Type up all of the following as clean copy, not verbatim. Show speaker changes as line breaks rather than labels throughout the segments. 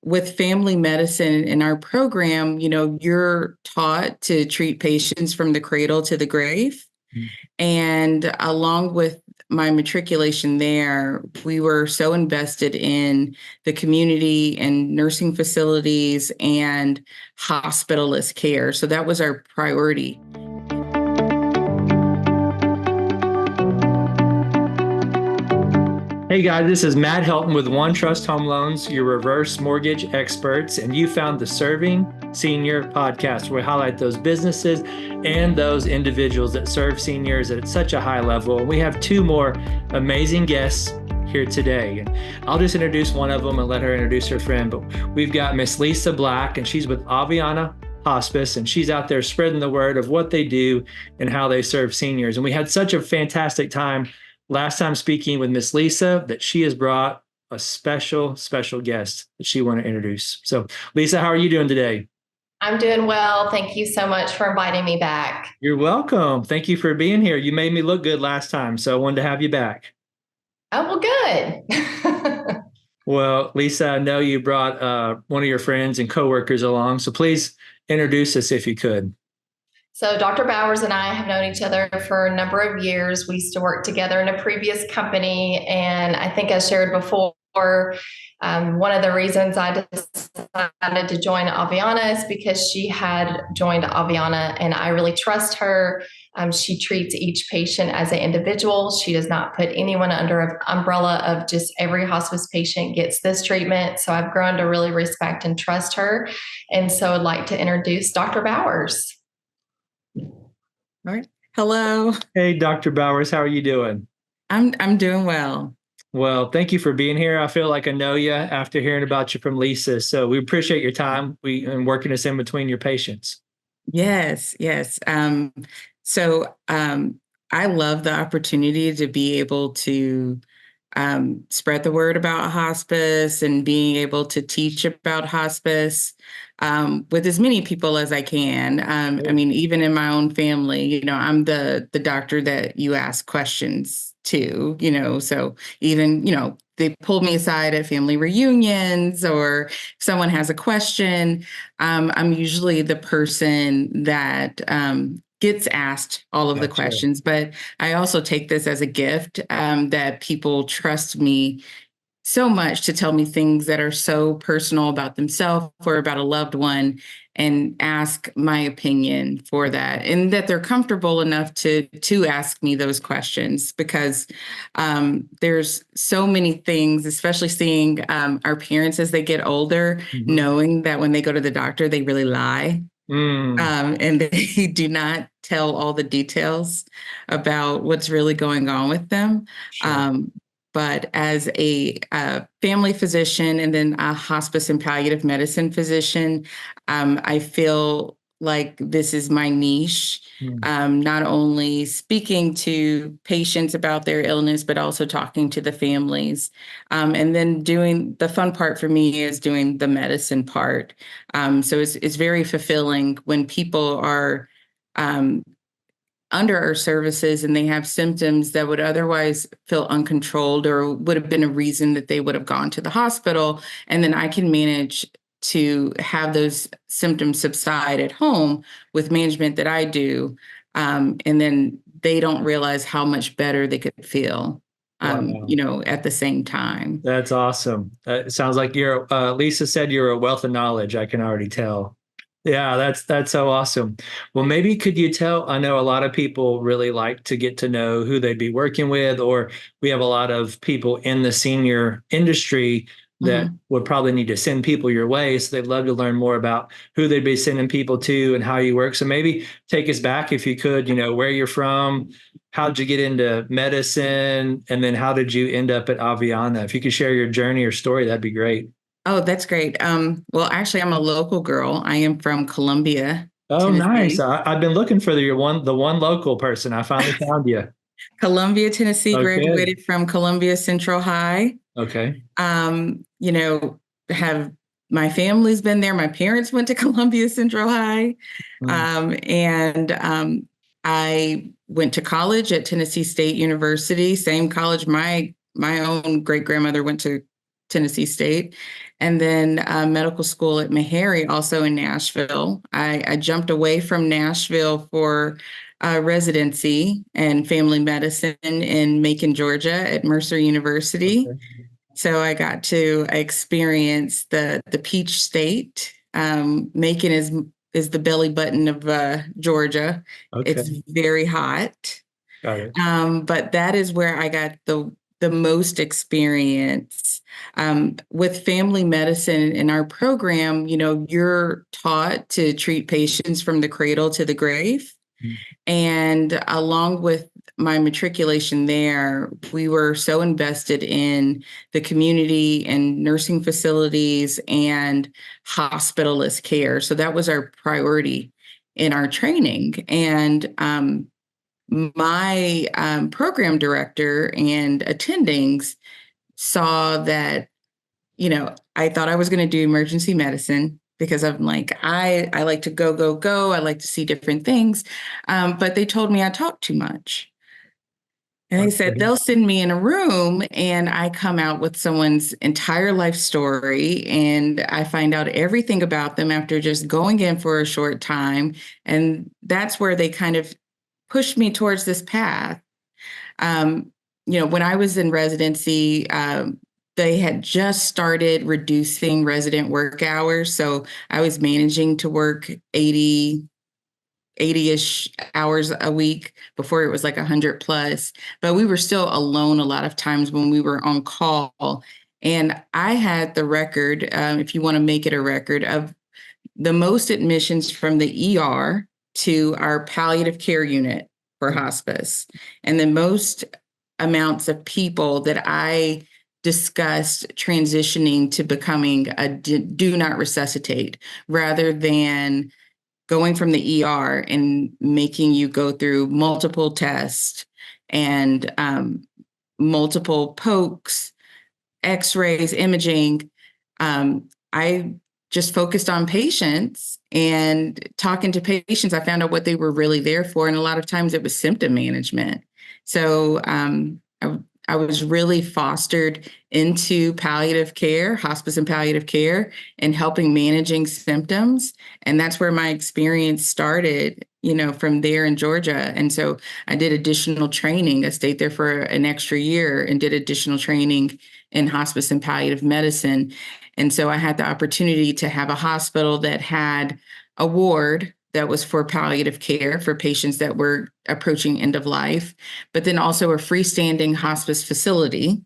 with family medicine in our program, you're taught to treat patients from the cradle to the grave. And along with my matriculation there, we were so invested in the community and nursing facilities and hospitalist care. So that was our priority.
Hey guys, this is Matt Helton with OneTrust Home Loans, your reverse mortgage experts, and you found the Serving Senior podcast, where we highlight those businesses and those individuals that serve seniors at such a high level. We have two more amazing guests here today, and I'll just introduce one of them and let her introduce her friend. But we've got Miss Lisa Black, and she's with Aveanna Hospice, and she's out there spreading the word of what they do and how they serve seniors. And we had such a fantastic time last time speaking with Miss Lisa that she has brought a special guest that she want to introduce. So Lisa, how are you doing today?
I'm doing well. Thank you so much for inviting me back.
You're welcome. Thank you for being here. You made me look good last time, so I wanted to have you back.
Oh, well, good.
Well, Lisa, I know you brought one of your friends and coworkers along, so please introduce us if you could.
So Dr. Bowers and I have known each other for a number of years. We used to work together in a previous company. And I think I shared before, one of the reasons I decided to join Aveanna is because she had joined Aveanna and I really trust her. She treats each patient as an individual. She does not put anyone under an umbrella of just every hospice patient gets this treatment. So I've grown to really respect and trust her. And so I'd like to introduce Dr. Bowers.
All right. Hello.
Hey, Dr. Bowers, how are you doing?
I'm doing well.
Well, thank you for being here. I feel like I know you after hearing about you from Lisa. So we appreciate your time and working us in between your patients.
Yes. I love the opportunity to be able to spread the word about hospice and being able to teach about hospice with as many people as I can. I mean, even in my own family, I'm the doctor that you ask questions to, so even, they pull me aside at family reunions or if someone has a question, I'm usually the person that gets asked all of the questions, but I also take this as a gift that people trust me so much to tell me things that are so personal about themselves or about a loved one and ask my opinion for that, and that they're comfortable enough to ask me those questions because there's so many things, especially seeing our parents as they get older, knowing that when they go to the doctor, they really lie. And they do not tell all the details about what's really going on with them. Sure. But as a family physician and then a hospice and palliative medicine physician, I feel like this is my niche, not only speaking to patients about their illness, but also talking to the families. And then doing the fun part for me is doing the medicine part. So it's very fulfilling when people are under our services and they have symptoms that would otherwise feel uncontrolled or would have been a reason that they would have gone to the hospital. And then I can manage to have those symptoms subside at home with management that I do. And then they don't realize how much better they could feel, at the same time.
That's awesome. It sounds like Lisa said you're a wealth of knowledge. I can already tell. Yeah, that's so awesome. Well, maybe could you tell, I know a lot of people really like to get to know who they'd be working with, or we have a lot of people in the senior industry that would probably need to send people your way. So they'd love to learn more about who they'd be sending people to and how you work. So maybe take us back if you could, where you're from, how'd you get into medicine, and then how did you end up at Aveanna? If you could share your journey or story, that'd be great.
Oh, that's great. Well, actually, I'm a local girl. I am from Columbia,
Oh,
Tennessee.
nice. I've been looking for the one local person. I finally found you.
Columbia, Tennessee,
Okay.
graduated from Columbia Central High.
Okay.
Have my family's been there. My parents went to Columbia Central High. I went to college at Tennessee State University, same college my own great grandmother went to Tennessee State, and then medical school at Meharry, also in Nashville. I jumped away from Nashville for residency and family medicine in Macon, Georgia at Mercer University.
Okay.
So I got to experience the Peach State. Macon is the belly button of Georgia.
Okay.
It's very hot.
Got it.
But that is where I got the most experience with family medicine in our program. You know, you're taught to treat patients from the cradle to the grave.
Mm.
And along with my matriculation there, we were so invested in the community and nursing facilities and hospitalist care. So that was our priority in our training. And my program director and attendings saw that, you know, I thought I was going to do emergency medicine because I'm like, I like to go, go, go. I like to see different things. But they told me I talk too much. And they said they'll send me in a room and I come out with someone's entire life story and I find out everything about them after just going in for a short time. And that's where they kind of pushed me towards this path. You know, when I was in residency, they had just started reducing resident work hours. So I was managing to work 80-ish hours a week before it was like 100 plus. But we were still alone a lot of times when we were on call. And I had the record, if you want to make it a record, of the most admissions from the ER to our palliative care unit for hospice, and the most amounts of people that I discussed transitioning to becoming a do not resuscitate rather than going from the ER and making you go through multiple tests and multiple pokes, x-rays, imaging. I just focused on patients and talking to patients. I found out what they were really there for. And a lot of times it was symptom management. So I was really fostered into palliative care, hospice and palliative care, and helping managing symptoms. And that's where my experience started, you know, from there in Georgia. And so I did additional training. I stayed there for an extra year and did additional training in hospice and palliative medicine. And so I had the opportunity to have a hospital that had a ward that was for palliative care for patients that were approaching end of life, but then also a freestanding hospice facility.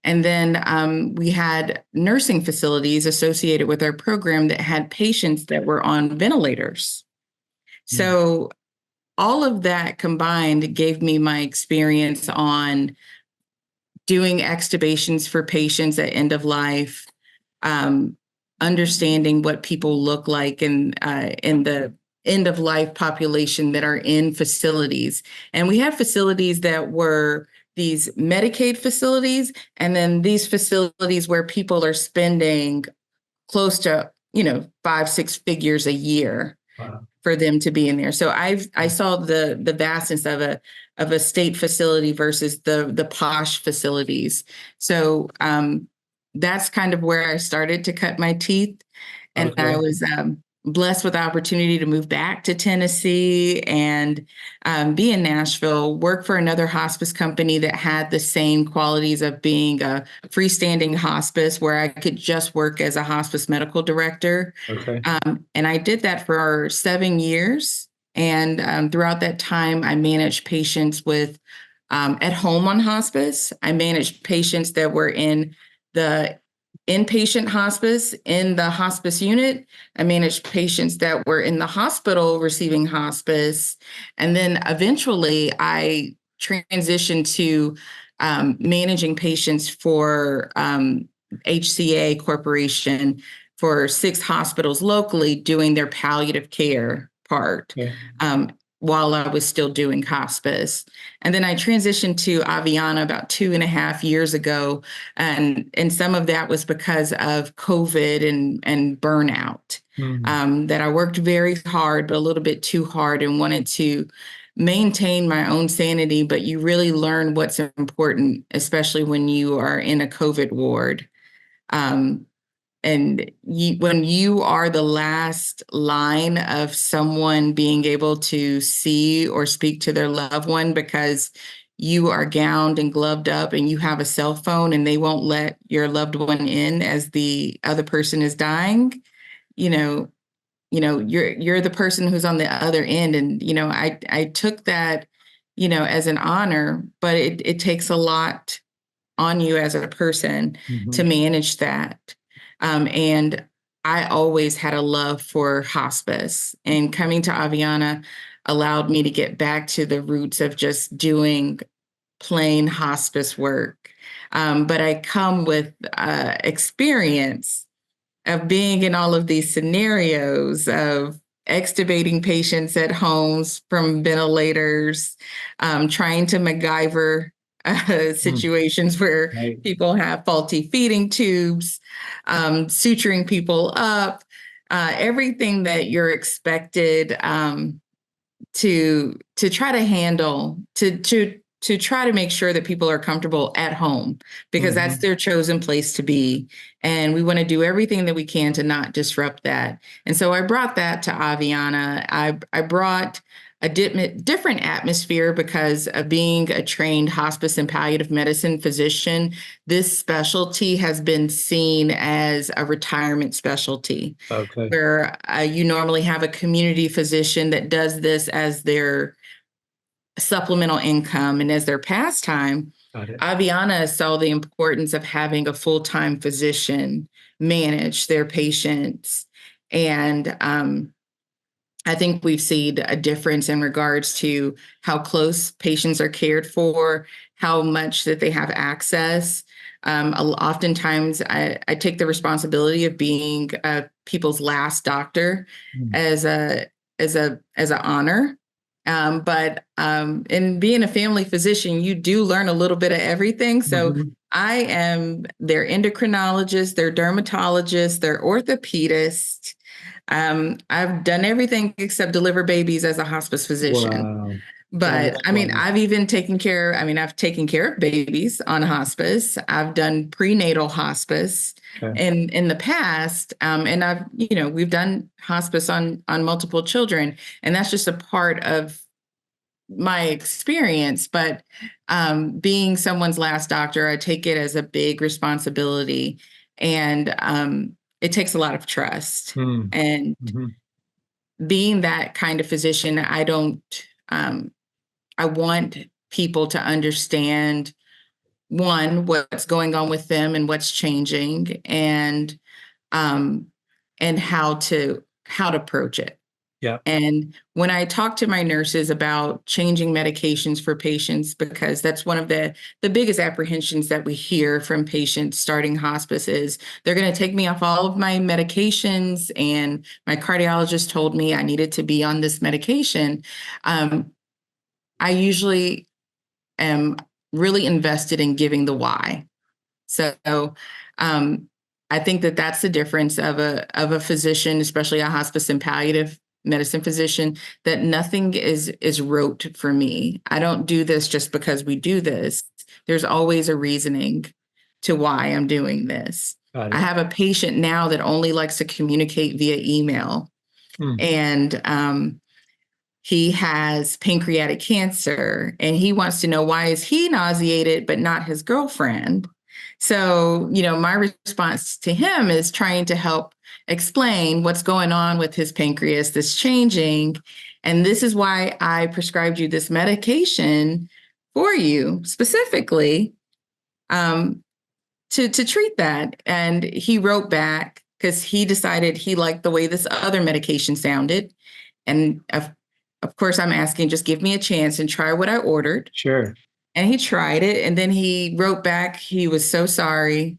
And then we had nursing facilities associated with our program that had patients that were on ventilators. So all of that combined gave me my experience on doing extubations for patients at end of life, understanding what people look like in the end of life population that are in facilities. And we have facilities that were these Medicaid facilities, and then these facilities where people are spending close to, you know, 5-6 figures a year. Wow. For them to be in there. So I saw the vastness of a state facility versus the posh facilities. So that's kind of where I started to cut my teeth. And okay. I was blessed with the opportunity to move back to Tennessee and be in Nashville, work for another hospice company that had the same qualities of being a freestanding hospice where I could just work as a hospice medical director. Okay. And I did that for 7 years. And throughout that time, I managed patients with at home on hospice. I managed patients that were in the inpatient hospice in the hospice unit. I managed patients that were in the hospital receiving hospice. And then eventually I transitioned to managing patients for HCA Corporation for 6 hospitals locally doing their palliative care part. Yeah. While I was still doing hospice. And then I transitioned to Aveanna about 2.5 years ago. And some of that was because of COVID and burnout, that I worked very hard, but a little bit too hard and wanted to maintain my own sanity. But you really learn what's important, especially when you are in a COVID ward. Um, when you are the last line of someone being able to see or speak to their loved one because you are gowned and gloved up and you have a cell phone and they won't let your loved one in as the other person is dying, you know, you're the person who's on the other end. And, I took that, as an honor, but it takes a lot on you as a person to manage that. And I always had a love for hospice, and coming to Aveanna allowed me to get back to the roots of just doing plain hospice work. But I come with experience of being in all of these scenarios of extubating patients at homes from ventilators, trying to MacGyver situations where people have faulty feeding tubes, suturing people up, everything that you're expected to try to handle, to try to make sure that people are comfortable at home, because that's their chosen place to be. And we want to do everything that we can to not disrupt that. And so I brought that to Aveanna. I brought a different atmosphere because of being a trained hospice and palliative medicine physician. This specialty has been seen as a retirement specialty, where you normally have a community physician that does this as their supplemental income and as their pastime. Aveanna saw the importance of having a full-time physician manage their patients. And I think we've seen a difference in regards to how close patients are cared for, how much that they have access. Oftentimes, I take the responsibility of being people's last doctor as an honor. But in being a family physician, you do learn a little bit of everything. So I am their endocrinologist, their dermatologist, their orthopedist. I've done everything except deliver babies as a hospice physician.
Wow.
But I've taken care of babies on hospice. I've done prenatal hospice in the past. And we've done hospice on multiple children. And that's just a part of my experience. But being someone's last doctor, I take it as a big responsibility. And it takes a lot of trust. And being that kind of physician, I want people to understand, one, what's going on with them and what's changing, and how to approach it.
Yeah.
And when I talk to my nurses about changing medications for patients, because that's one of the biggest apprehensions that we hear from patients starting hospice is they're going to take me off all of my medications, and my cardiologist told me I needed to be on this medication. I usually am really invested in giving the why. So I think that that's the difference of a physician, especially a hospice and palliative medicine physician, that nothing is rote for me. I don't do this just because we do this. There's always a reasoning to why I'm doing this. I have a patient now that only likes to communicate via email. And he has pancreatic cancer, and he wants to know, why is he nauseated but not his girlfriend? So, my response to him is trying to help explain what's going on with his pancreas that's changing. And this is why I prescribed you this medication for you specifically to treat that. And he wrote back because he decided he liked the way this other medication sounded. And of course, I'm asking, just give me a chance and try what I ordered.
Sure.
And he tried it. And then he wrote back, he was so sorry.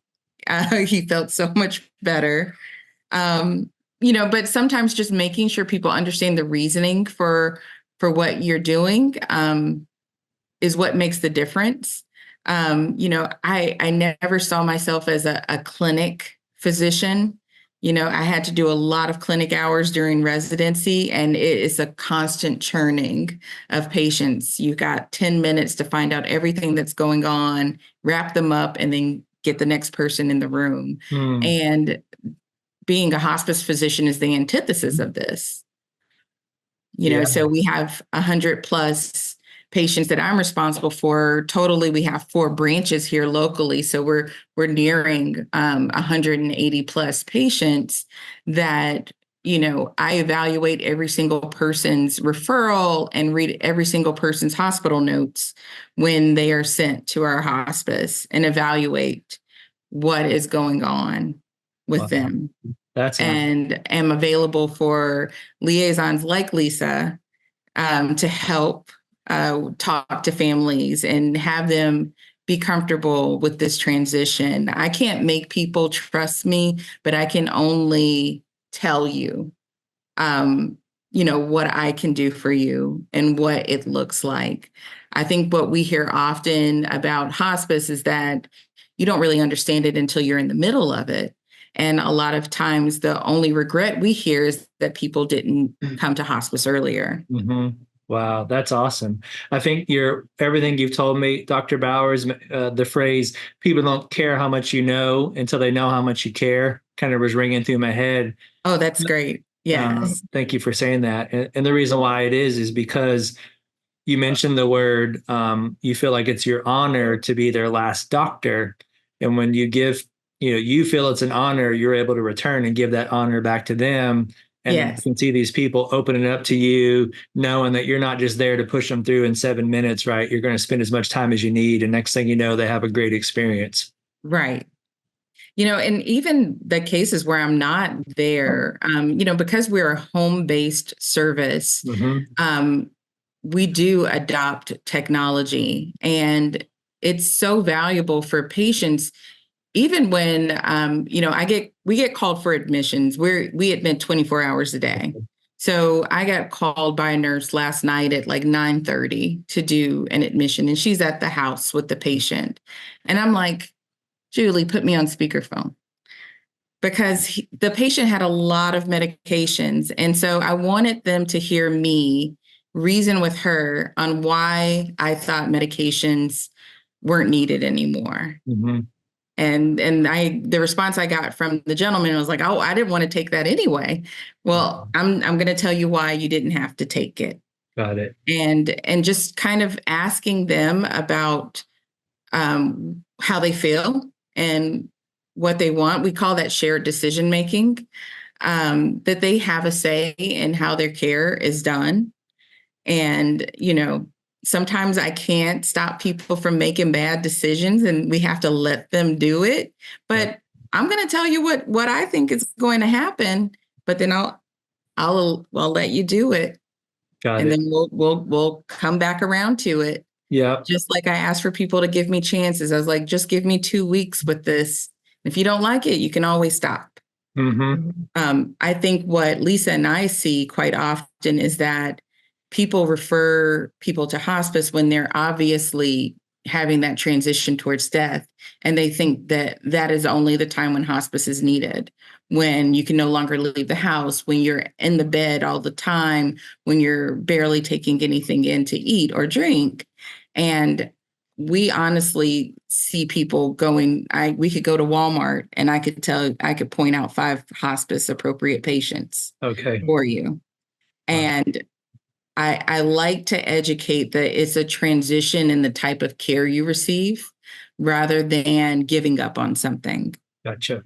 He felt so much better. But sometimes just making sure people understand the reasoning for what you're doing is what makes the difference. I never saw myself as a clinic physician. I had to do a lot of clinic hours during residency, and it is a constant churning of patients. You got 10 minutes to find out everything that's going on, wrap them up, and then get the next person in the room.
Mm.
And being a hospice physician is the antithesis of this.
Yeah.
So we have 100 plus patients that I'm responsible for. Totally, we have 4 branches here locally. So we're nearing 180 plus patients that, I evaluate every single person's referral and read every single person's hospital notes when they are sent to our hospice and evaluate what is going on with them.
That's
and am available for liaisons like Lisa to help talk to families and have them be comfortable with this transition. I can't make people trust me, but I can only tell you, what I can do for you and what it looks like. I think what we hear often about hospice is that you don't really understand it until you're in the middle of it. And a lot of times the only regret we hear is that people didn't come to hospice earlier.
Mm-hmm. Wow, that's awesome. I think everything you've told me, Dr. Bowers, the phrase, people don't care how much you know until they know how much you care, kind of was ringing through my head.
Oh, that's great. Yes.
Thank you for saying that. And the reason why it is because you mentioned the word, you feel like it's your honor to be their last doctor. And when you give, you feel it's an honor, you're able to return and give that honor back to them. And
Yes.
you can see these people opening up to you, knowing that you're not just there to push them through in 7 minutes, right? You're going to spend as much time as you need. And next thing you know, they have a great experience.
Right. And even the cases where I'm not there, because we're a home-based service,
Mm-hmm.
We do adopt technology, and it's so valuable for patients. Even when, we get called for admissions. We admit 24 hours a day. So I got called by a nurse last night at like 9:30 to do an admission, and she's at the house with the patient. And I'm like, Julie, put me on speakerphone, because the patient had a lot of medications. And so I wanted them to hear me reason with her on why I thought medications weren't needed anymore.
Mm-hmm.
And the response I got from the gentleman was like, "Oh, I didn't want to take that anyway." Well, I'm going to tell you why you didn't have to take it.
Got it.
And just kind of asking them about how they feel and what they want. We call that shared decision making, that they have a say in how their care is done. And, sometimes I can't stop people from making bad decisions, and we have to let them do it. But I'm going to tell you what I think is going to happen, but then I'll let you do it. And then we'll come back around to it.
Yeah.
Just like I asked for people to give me chances. I was like, just give me 2 weeks with this. If you don't like it, you can always stop.
Mm-hmm.
I think what Lisa and I see quite often is that people refer people to hospice when they're obviously having that transition towards death. And they think that that is only the time when hospice is needed, when you can no longer leave the house, when you're in the bed all the time, when you're barely taking anything in to eat or drink. And we honestly see people going, we could go to Walmart and I could point out 5 hospice appropriate patients for you. And I like to educate that it's a transition in the type of care you receive rather than giving up on something.
Gotcha.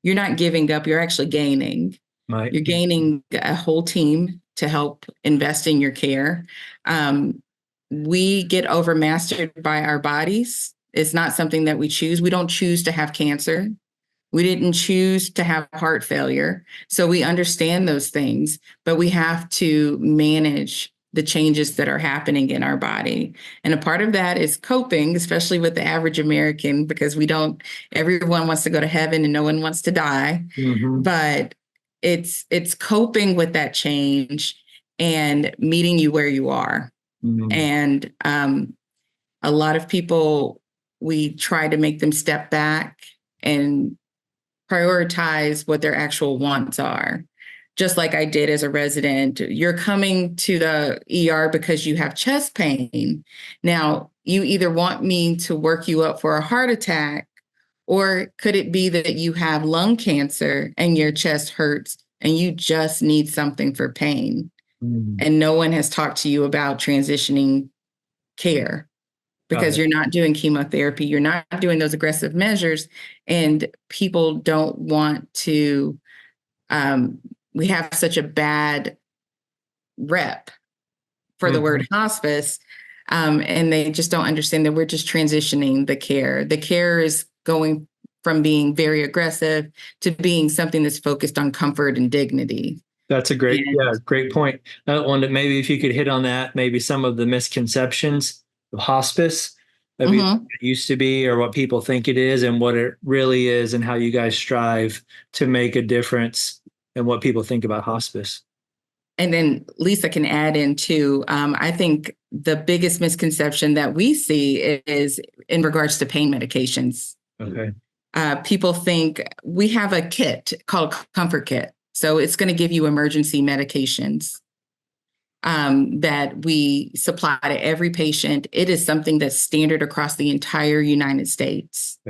You're not giving up, you're actually gaining.
Right.
You're gaining a whole team to help invest in your care. We get overmastered by our bodies. It's not something that we choose. We don't choose to have cancer. We didn't choose to have heart failure. So we understand those things, but we have to manage the changes that are happening in our body. And a part of that is coping, especially with the average American, because everyone wants to go to heaven and no one wants to die.
Mm-hmm.
But it's coping with that change and meeting you where you are. Mm-hmm. And a lot of people, we try to make them step back and prioritize what their actual wants are. Just like I did as a resident, you're coming to the ER because you have chest pain. Now, you either want me to work you up for a heart attack Or could it be that you have lung cancer and your chest hurts and you just need something for pain? And no one has talked to you about transitioning care because you're not doing chemotherapy, you're not doing those aggressive measures, and people don't want to. We have such a bad rep for the word hospice, and they just don't understand that we're just transitioning the care. The care is going from being very aggressive to being something that's focused on comfort and dignity.
That's a great point. I wonder maybe if you could hit on that, maybe some of the misconceptions of hospice, maybe what it used to be or what people think it is and what it really is, and how you guys strive to make a difference in what people think about hospice.
And then Lisa can add in too. I think the biggest misconception that we see is in regards to pain medications.
Okay.
People think we have a kit called Comfort Kit. So it's going to give you emergency medications that we supply to every patient. It is something that's standard across the entire United States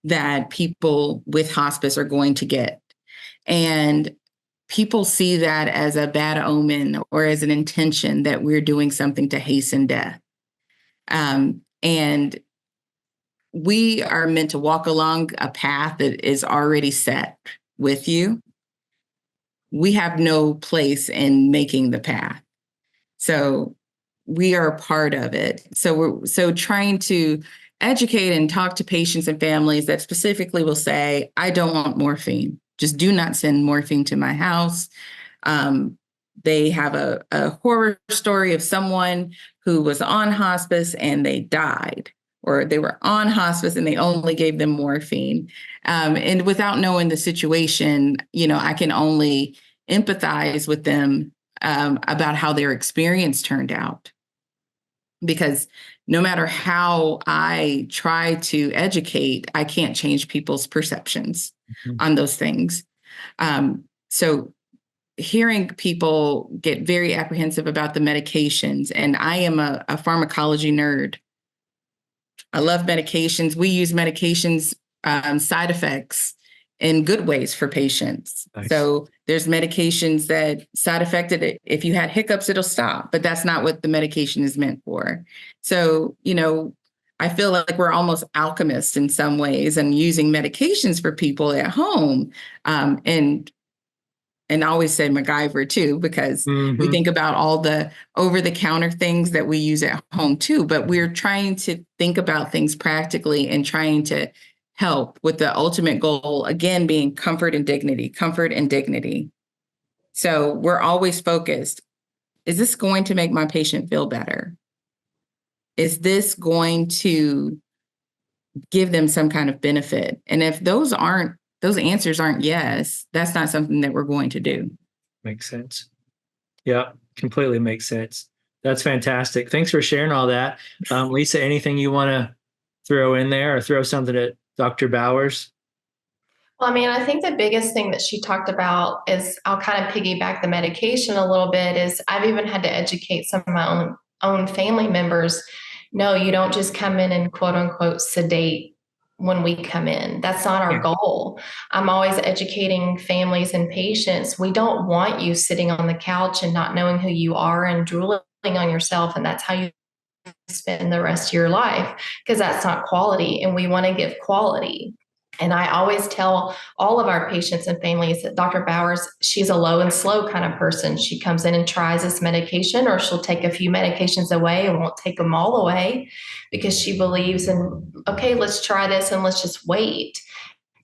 that people with hospice are going to get. And people see that as a bad omen or as an intention that we're doing something to hasten death. And we are meant to walk along a path that is already set with you. We have no place in making the path. So we are a part of it. So we're trying to educate and talk to patients and families that specifically will say, I don't want morphine. Just do not send morphine to my house. They have a horror story of someone who was on hospice and they died, or they were on hospice and they only gave them morphine. And without knowing the situation, I can only empathize with them about how their experience turned out. Because no matter how I try to educate, I can't change people's perceptions on those things. So hearing people get very apprehensive about the medications, and I am a pharmacology nerd. I love medications. We use medications, side effects in good ways for patients. Nice. So there's medications that side affected, if you had hiccups, it'll stop, but that's not what the medication is meant for. So, I feel like we're almost alchemists in some ways and using medications for people at home. And I always say MacGyver too, because we think about all the over-the-counter things that we use at home too, but we're trying to think about things practically and trying to help with the ultimate goal, again, being comfort and dignity. So we're always focused. Is this going to make my patient feel better? Is this going to give them some kind of benefit? And if those answers aren't yes, that's not something that we're going to do.
Makes sense. Yeah, completely makes sense. That's fantastic. Thanks for sharing all that. Lisa, anything you want to throw in there or throw something at Dr. Bowers?
Well, I think the biggest thing that she talked about is, I'll kind of piggyback the medication a little bit, is I've even had to educate some of my own family members. No, you don't just come in and quote unquote sedate when we come in. That's not our goal. I'm always educating families and patients. We don't want you sitting on the couch and not knowing who you are and drooling on yourself. And that's how you spend the rest of your life, because that's not quality. And we want to give quality. And I always tell all of our patients and families that Dr. Bowers, she's a low and slow kind of person. She comes in and tries this medication, or she'll take a few medications away and won't take them all away, because she believes in, okay, let's try this and let's just wait.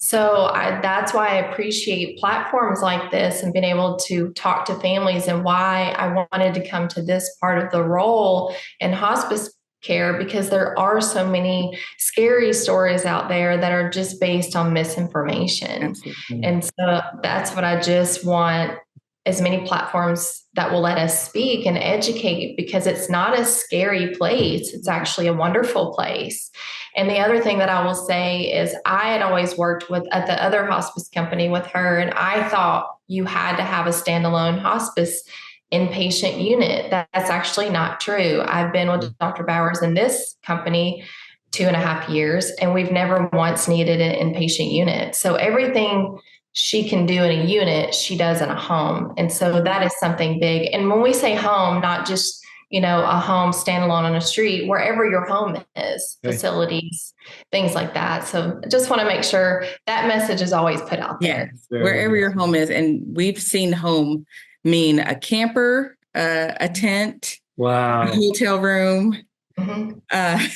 So that's why I appreciate platforms like this and being able to talk to families, and why I wanted to come to this part of the role in hospice care, because there are so many scary stories out there that are just based on misinformation. Absolutely. And so that's what I just want, as many platforms that will let us speak and educate, because it's not a scary place. It's actually a wonderful place. And the other thing that I will say is, I had always worked at the other hospice company with her, and I thought you had to have a standalone hospice inpatient unit. That's actually not true. I've been with Dr. Bowers in this company 2.5 years, and we've never once needed an inpatient unit. So everything she can do in a unit, she does in a home. And so that is something big. And when we say home, not just, a home standalone on a street, wherever your home is,
Okay.
facilities, things like that. So I just want to make sure that message is always put out there.
Yes, wherever your home is. And we've seen home mean a camper, a tent,
Wow.
a hotel room,
Mm-hmm.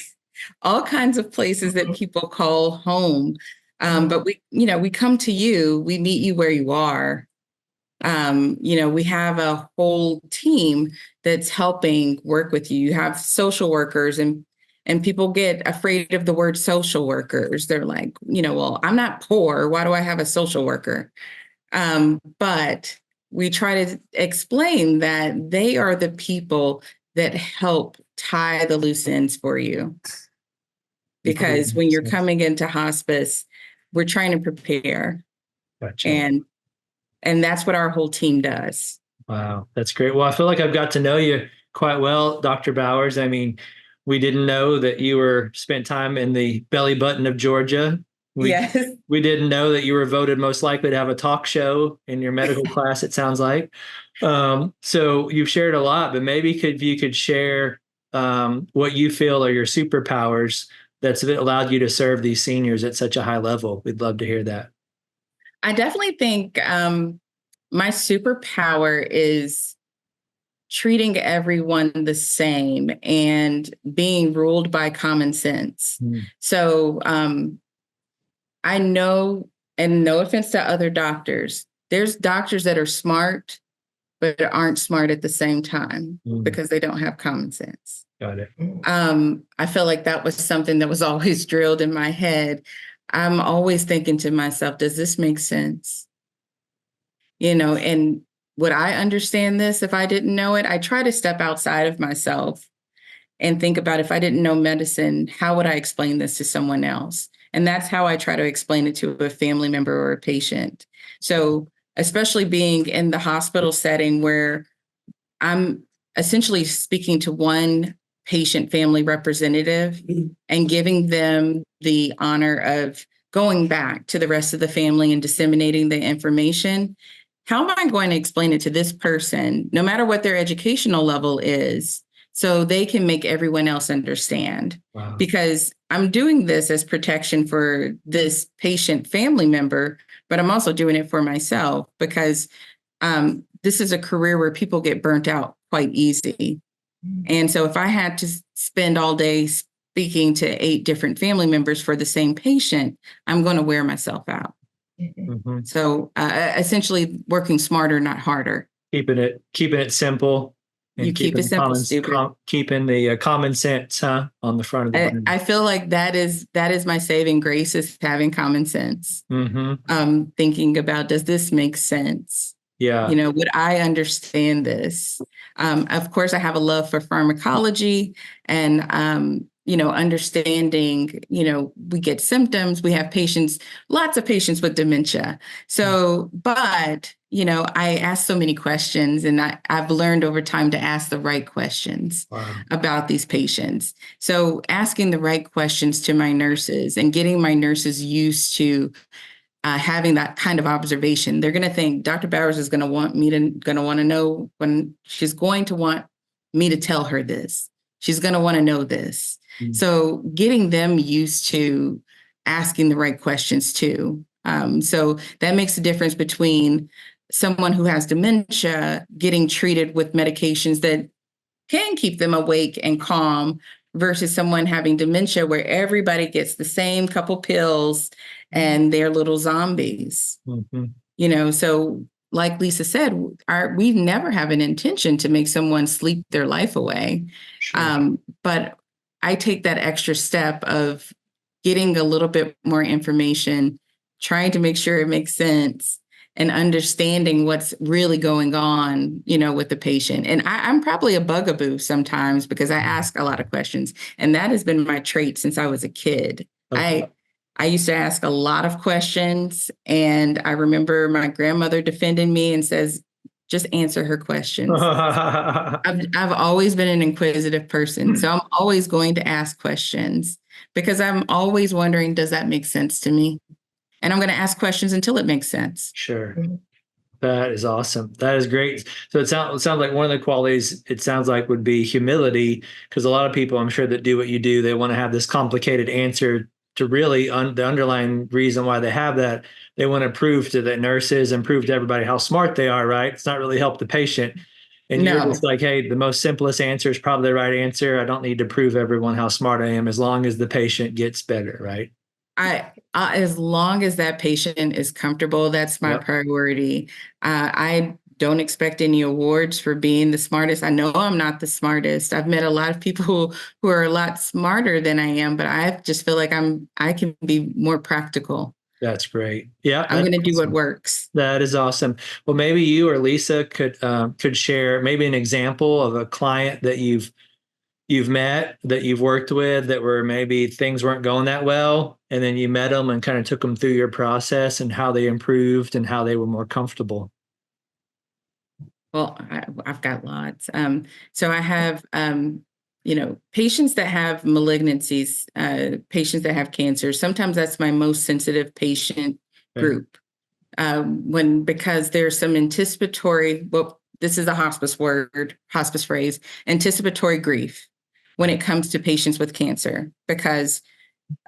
all kinds of places that people call home. But we come to you, we meet you where you are. We have a whole team that's helping work with you. You have social workers, and people get afraid of the word social workers. They're like, well, I'm not poor. Why do I have a social worker? But we try to explain that they are the people that help tie the loose ends for you. Because when you're coming into hospice, we're trying to prepare.
Gotcha.
And that's what our whole team does.
Wow, that's great. Well, I feel like I've got to know you quite well, Dr. Bowers. I mean, we didn't know that you spent time in the belly button of Georgia.
Yes.
We didn't know that you were voted most likely to have a talk show in your medical class, it sounds like. So you've shared a lot, but maybe you could share what you feel are your superpowers that's allowed you to serve these seniors at such a high level. We'd love to hear that.
I definitely think my superpower is treating everyone the same and being ruled by common sense. So I know, and no offense to other doctors, there's doctors that are smart, but aren't smart at the same time because they don't have common sense.
Got it.
I feel like that was something that was always drilled in my head. I'm always thinking to myself, does this make sense? And would I understand this if I didn't know it? I try to step outside of myself and think about, if I didn't know medicine, how would I explain this to someone else? And that's how I try to explain it to a family member or a patient. So especially being in the hospital setting where I'm essentially speaking to one patient family representative and giving them the honor of going back to the rest of the family and disseminating the information. How am I going to explain it to this person, no matter what their educational level is, so they can make everyone else understand?
Wow.
Because I'm doing this as protection for this patient family member, but I'm also doing it for myself because this is a career where people get burnt out quite easy. And so if I had to spend all day speaking to 8 different family members for the same patient, I'm going to wear myself out. So essentially working smarter, not harder.
Keeping it simple. And
you keep it simple,
keeping the common sense on the front of the button.
I feel like that is my saving grace, is having common sense. Thinking about, does this make sense?
Yeah.
Would I understand this? Of course, I have a love for pharmacology and, understanding, we get symptoms, we have patients, lots of patients with dementia. So, but, I ask so many questions, and I've learned over time to ask the right questions about these patients. So asking the right questions to my nurses and getting my nurses used to having that kind of observation. They're going to think Dr. Bowers is going to want to know when she's going to want me to tell her this. She's going to want to know this. So getting them used to asking the right questions too. So that makes a difference between someone who has dementia getting treated with medications that can keep them awake and calm versus someone having dementia where everybody gets the same couple pills and they're little zombies. So like Lisa said, we never have an intention to make someone sleep their life away. Sure. But I take that extra step of getting a little bit more information, trying to make sure it makes sense, and understanding what's really going on, with the patient. And I'm probably a bugaboo sometimes because I ask a lot of questions, and that has been my trait since I was a kid. Okay. I used to ask a lot of questions, and I remember my grandmother defending me and says, just answer her questions. I've always been an inquisitive person, so I'm always going to ask questions. because I'm always wondering, does that make sense to me? And I'm going to ask questions until it makes sense.
Sure. That is awesome. That is great. So it sounds like one of the qualities, it sounds like, would be humility, because a lot of people, I'm sure, that do what you do, they want to have this complicated answer to really the underlying reason why they have that. They want to prove to the nurses and prove to everybody how smart they are, right? It's not really help the patient. And you're
No,
just like, hey, the most simplest answer is probably the right answer. I don't need to prove everyone how smart I am as long as the patient gets better, right?
as long as that patient is comfortable, that's my
Yep.
priority. I don't expect any awards for being the smartest. I know I'm not the smartest. I've met a lot of people who are a lot smarter than I am, but I just feel like I can be more practical.
That's great. Yeah,
I'm
that's
going to do what
awesome.
works.
That is awesome. Well, maybe you or Lisa could share maybe an example of a client that you've met, that you've worked with, that were maybe things weren't going that well, and then you met them and kind of took them through your process and how they improved and how they were more comfortable.
Well, I've got lots. So I have, patients that have malignancies, patients that have cancer. Sometimes that's my most sensitive patient
Okay.
group. Because there's some anticipatory, well, this is a hospice phrase, anticipatory grief when it comes to patients with cancer. Because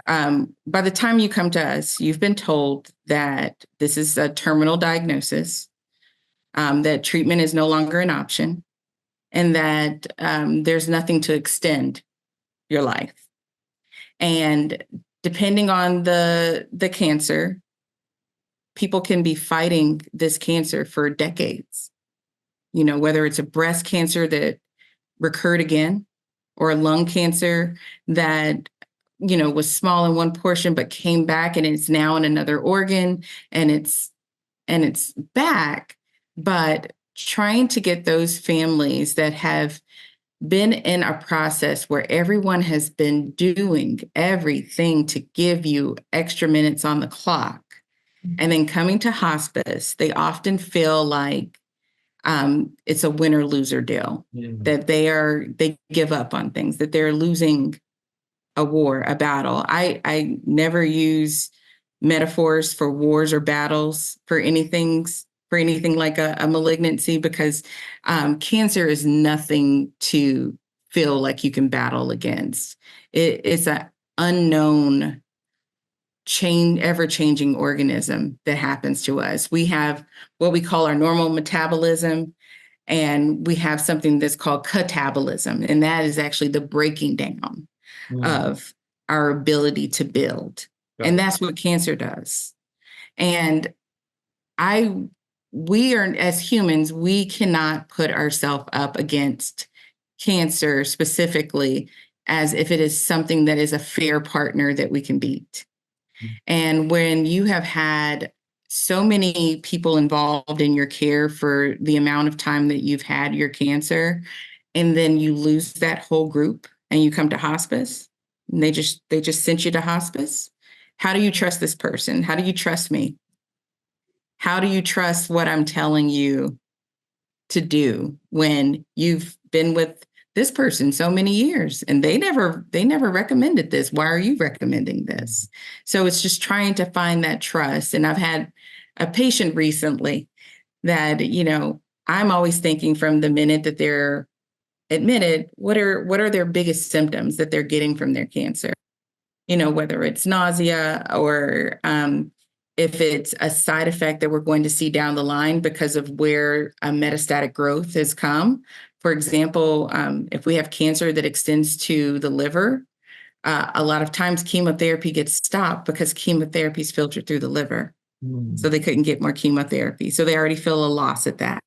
by the time you come to us, you've been told that this is a terminal diagnosis, that treatment is no longer an option, and that there's nothing to extend your life. And depending on the cancer, people can be fighting this cancer for decades. Whether it's a breast cancer that recurred again, or a lung cancer that was small in one portion but came back and it's now in another organ, and it's back. But trying to get those families that have been in a process where everyone has been doing everything to give you extra minutes on the clock, and then coming to hospice, they often feel like it's a winner loser deal, that they give up on things, that they're losing a war, a battle. I never use metaphors for wars or battles for anything like a malignancy, because cancer is nothing to feel like you can battle against. It's an unknown, ever-changing organism that happens to us. We have what we call our normal metabolism, and we have something that's called catabolism, and that is actually the breaking down of our ability to build.
Got
And
it.
that's what cancer does. And we are, as humans, we cannot put ourselves up against cancer specifically as if it is something that is a fair partner that we can beat. And when you have had so many people involved in your care for the amount of time that you've had your cancer, and then you lose that whole group and you come to hospice, and they just sent you to hospice. How do you trust this person? How do you trust me? How do you trust what I'm telling you to do when you've been with this person so many years and they never recommended this? Why are you recommending this? So it's just trying to find that trust. And I've had a patient recently that, I'm always thinking from the minute that they're admitted, what are their biggest symptoms that they're getting from their cancer? Whether it's nausea, or if it's a side effect that we're going to see down the line because of where a metastatic growth has come. For example, if we have cancer that extends to the liver, a lot of times chemotherapy gets stopped because chemotherapy is filtered through the liver. So they couldn't get more chemotherapy. So they already feel a loss at that.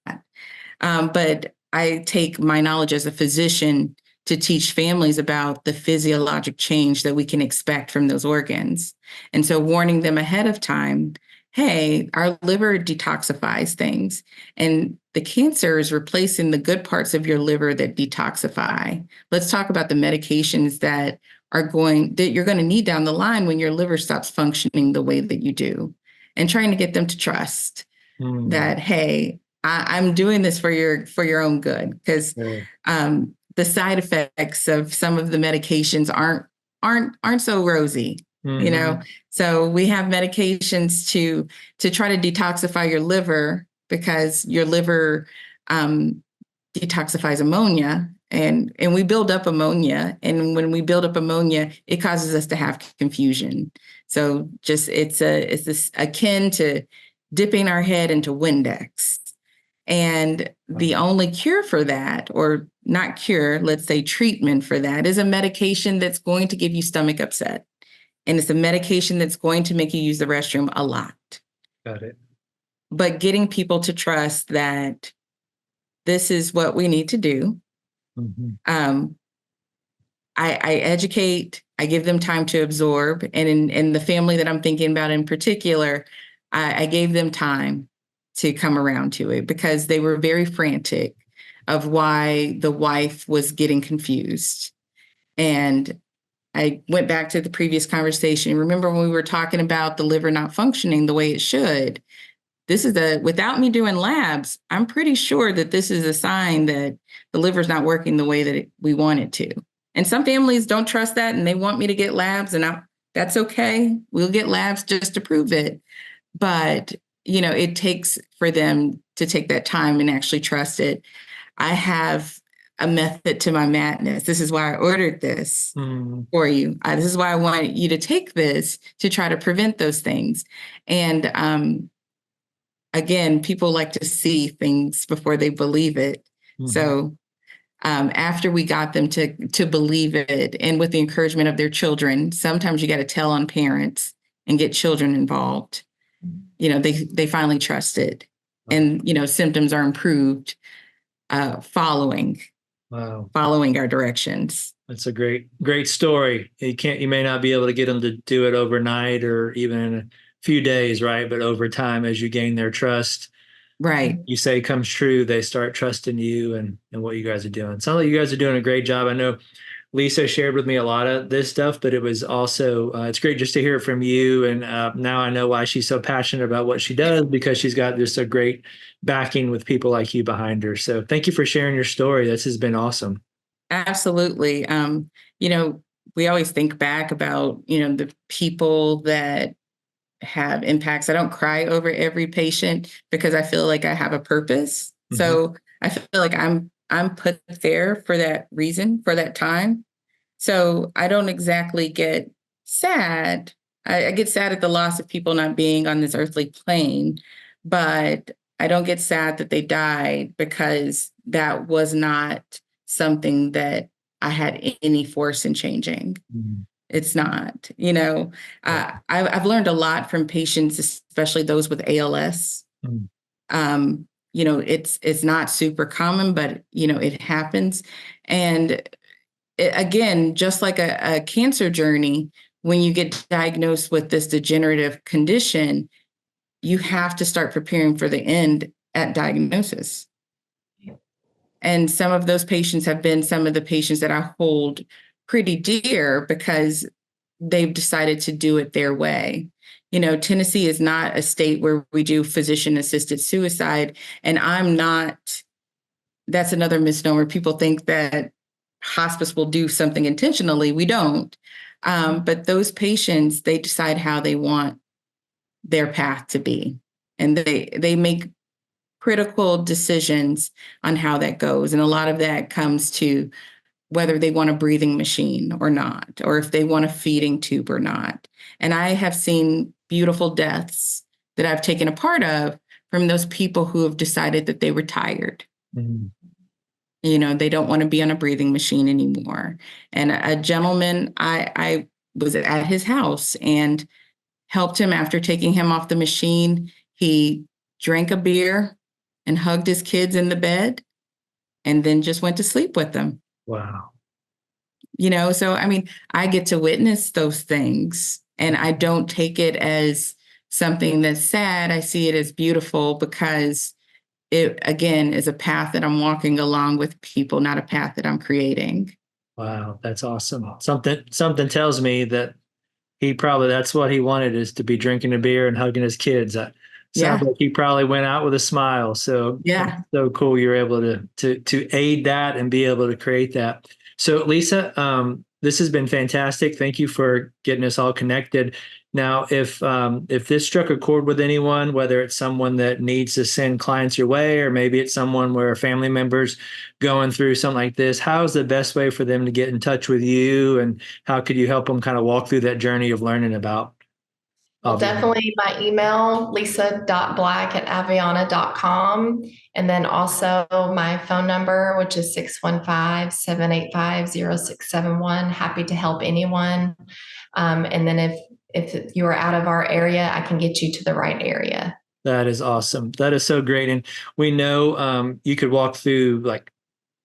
But I take my knowledge as a physician to teach families about the physiologic change that we can expect from those organs. And so warning them ahead of time, hey, our liver detoxifies things, and the cancer is replacing the good parts of your liver that detoxify. Let's talk about the medications that you're going to need down the line when your liver stops functioning the way that you do, and trying to get them to trust that, hey, I'm doing this for your own good, because the side effects of some of the medications aren't aren't so rosy, you know. So we have medications to try to detoxify your liver, because your liver detoxifies ammonia, and we build up ammonia, and when we build up ammonia, it causes us to have confusion. So just it's this akin to dipping our head into Windex. And the only cure for that, or not cure, let's say treatment for that, is a medication that's going to give you stomach upset. And it's a medication that's going to make you use the restroom a lot.
Got it.
But getting people to trust that this is what we need to do. I educate, I give them time to absorb. And in the family that I'm thinking about in particular, I gave them time to come around to it, because they were very frantic of why the wife was getting confused. And I went back to the previous conversation. Remember when we were talking about the liver not functioning the way it should? This is without me doing labs, I'm pretty sure that this is a sign that the liver's not working the way that we want it to. And some families don't trust that, and they want me to get labs, and that's okay. We'll get labs just to prove it. But it takes for them to take that time and actually trust it. I have a method to my madness. This is why I ordered this for you. This is why I want you to take this, to try to prevent those things. And again, people like to see things before they believe it. So after we got them to believe it, and with the encouragement of their children, sometimes you got to tell on parents and get children involved. They finally trust it, and symptoms are improved following our directions.
That's a great story. You may not be able to get them to do it overnight or even in a few days, right? But over time, as you gain their trust,
right,
you say comes true, they start trusting you and what you guys are doing. Sounds like you guys are doing a great job. I know Lisa shared with me a lot of this stuff, but it was also, it's great just to hear from you. And now I know why she's so passionate about what she does, because she's got just a great backing with people like you behind her. So thank you for sharing your story. This has been awesome.
Absolutely. We always think back about, the people that have impacts. I don't cry over every patient, because I feel like I have a purpose. So I feel like I'm put there for that reason, for that time. So I don't exactly get sad. I get sad at the loss of people not being on this earthly plane, but I don't get sad that they died, because that was not something that I had any force in changing. It's not, I've learned a lot from patients, especially those with ALS. It's not super common, but it happens. And again, just like a cancer journey, when you get diagnosed with this degenerative condition, you have to start preparing for the end at diagnosis. And some of those patients have been some of the patients that I hold pretty dear, because they've decided to do it their way. Tennessee is not a state where we do physician-assisted suicide. And that's another misnomer. People think that hospice will do something intentionally. We don't. But those patients, they decide how they want their path to be. And they make critical decisions on how that goes. And a lot of that comes to whether they want a breathing machine or not, or if they want a feeding tube or not. And I have seen beautiful deaths that I've taken a part of from those people who have decided that they were tired. They don't want to be on a breathing machine anymore. And a gentleman, I was at his house and helped him after taking him off the machine. He drank a beer and hugged his kids in the bed, and then just went to sleep with them.
Wow.
So, I get to witness those things, and I don't take it as something that's sad. I see it as beautiful, because it, again, is a path that I'm walking along with people, not a path that I'm creating.
Wow. That's awesome. Something tells me that that's what he wanted, is to be drinking a beer and hugging his kids. Sounds like he probably went out with a smile. So
yeah,
so cool. You're able to aid that and be able to create that. So Lisa, this has been fantastic. Thank you for getting us all connected. Now, if this struck a chord with anyone, whether it's someone that needs to send clients your way, or maybe it's someone where a family member's going through something like this, how's the best way for them to get in touch with you, and how could you help them kind of walk through that journey of learning about?
Well, definitely my email, lisa.black@aveanna.com. And then also my phone number, which is 615-785-0671. Happy to help anyone. And then if you are out of our area, I can get you to the right area.
That is awesome. That is so great. And we know you could walk through, like,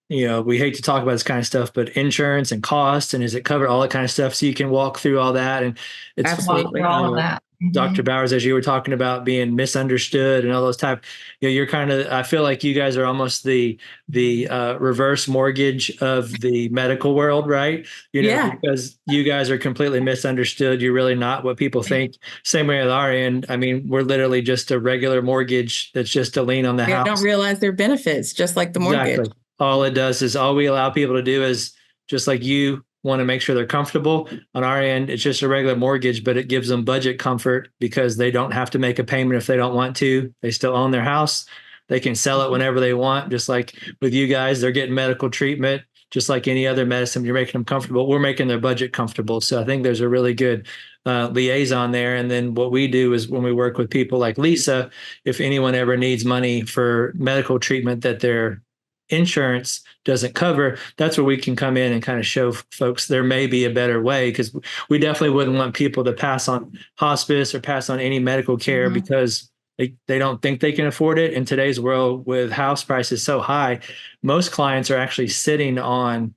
we hate to talk about this kind of stuff, but insurance and cost, and is it covered, all that kind of stuff. So you can walk through all that. And it's
Absolutely.
All of that.
Dr. Bowers, as you were talking about being misunderstood and all those type, you're kind of, I feel like you guys are almost the reverse mortgage of the medical world, right? Because you guys are completely misunderstood. You're really not what people think. Same way at our end. I mean, we're literally just a regular mortgage that's just a lien on the house.
They don't realize their benefits, just like the mortgage.
Exactly. All it does is, all we allow people to do is, just like you want to make sure they're comfortable. On our end, it's just a regular mortgage, but it gives them budget comfort because they don't have to make a payment if they don't want to. They still own their house. They can sell it whenever they want. Just like with you guys, they're getting medical treatment, just like any other medicine. You're making them comfortable. We're making their budget comfortable. So I think there's a really good liaison there. And then what we do is, when we work with people like Lisa, if anyone ever needs money for medical treatment that their insurance doesn't cover, that's where we can come in and kind of show folks there may be a better way, because we definitely wouldn't want people to pass on hospice or pass on any medical care because they don't think they can afford it. In today's world, with house prices so high, most clients are actually sitting on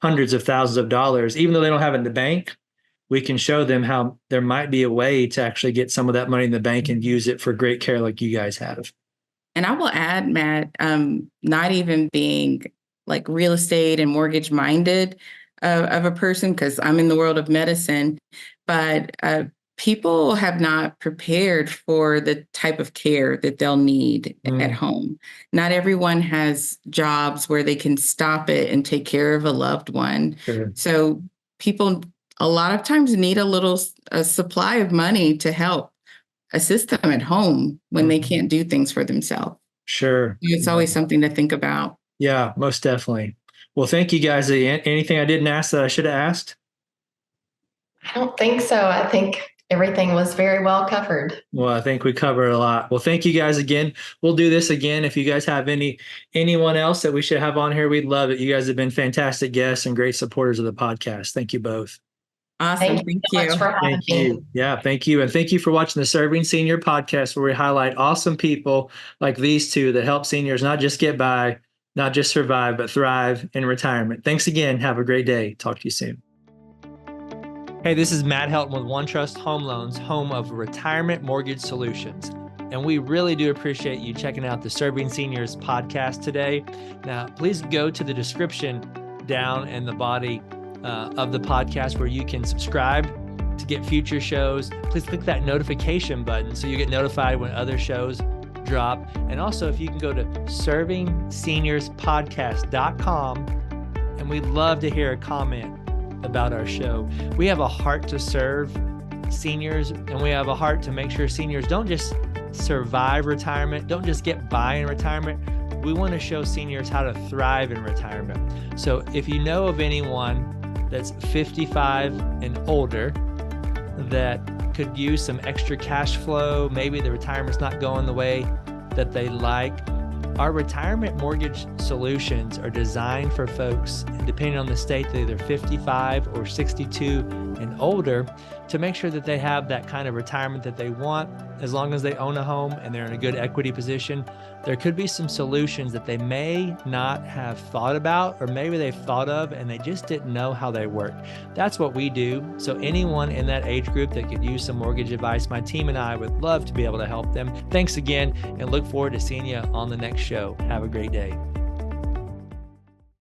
hundreds of thousands of dollars. Even though they don't have it in the bank, we can show them how there might be a way to actually get some of that money in the bank and use it for great care like you guys have.
And I will add, Matt, not even being like real estate and mortgage minded of a person, because I'm in the world of medicine, but people have not prepared for the type of care that they'll need at home. Not everyone has jobs where they can stop it and take care of a loved one.
Sure.
So people a lot of times need a supply of money to help assist them at home when they can't do things for themselves.
Sure.
It's always something to think about.
Yeah, most definitely. Well, thank you guys. Anything I didn't ask that I should have asked?
I don't think so. I think everything was very well covered.
Well, I think we covered a lot. Well, thank you guys again. We'll do this again. If you guys have anyone else that we should have on here, we'd love it. You guys have been fantastic guests and great supporters of the podcast. Thank you both.
Awesome.
Thank you so much for having me.
Yeah, thank you. And thank you for watching the Serving Senior podcast, where we highlight awesome people like these two that help seniors not just get by, not just survive, but thrive in retirement. Thanks again. Have a great day. Talk to you soon. Hey, this is Matt Helton with OneTrust Home Loans, home of retirement mortgage solutions. And we really do appreciate you checking out the Serving Seniors podcast today. Now, please go to the description down in the body of the podcast where you can subscribe to get future shows. Please click that notification button so you get notified when other shows drop. And also, if you can go to servingseniourspodcast.com, and we'd love to hear a comment about our show. We have a heart to serve seniors, and we have a heart to make sure seniors don't just survive retirement, don't just get by in retirement. We want to show seniors how to thrive in retirement. So if you know of anyone that's 55 and older that could use some extra cash flow, maybe the retirement's not going the way that they like, our retirement mortgage solutions are designed for folks, depending on the state, they're either 55 or 62 and older, to make sure that they have that kind of retirement that they want. As long as they own a home and they're in a good equity position, there could be some solutions that they may not have thought about, or maybe they've thought of and they just didn't know how they work. That's what we do. So anyone in that age group that could use some mortgage advice, my team and I would love to be able to help them. Thanks again, and look forward to seeing you on the next show. Have a great day.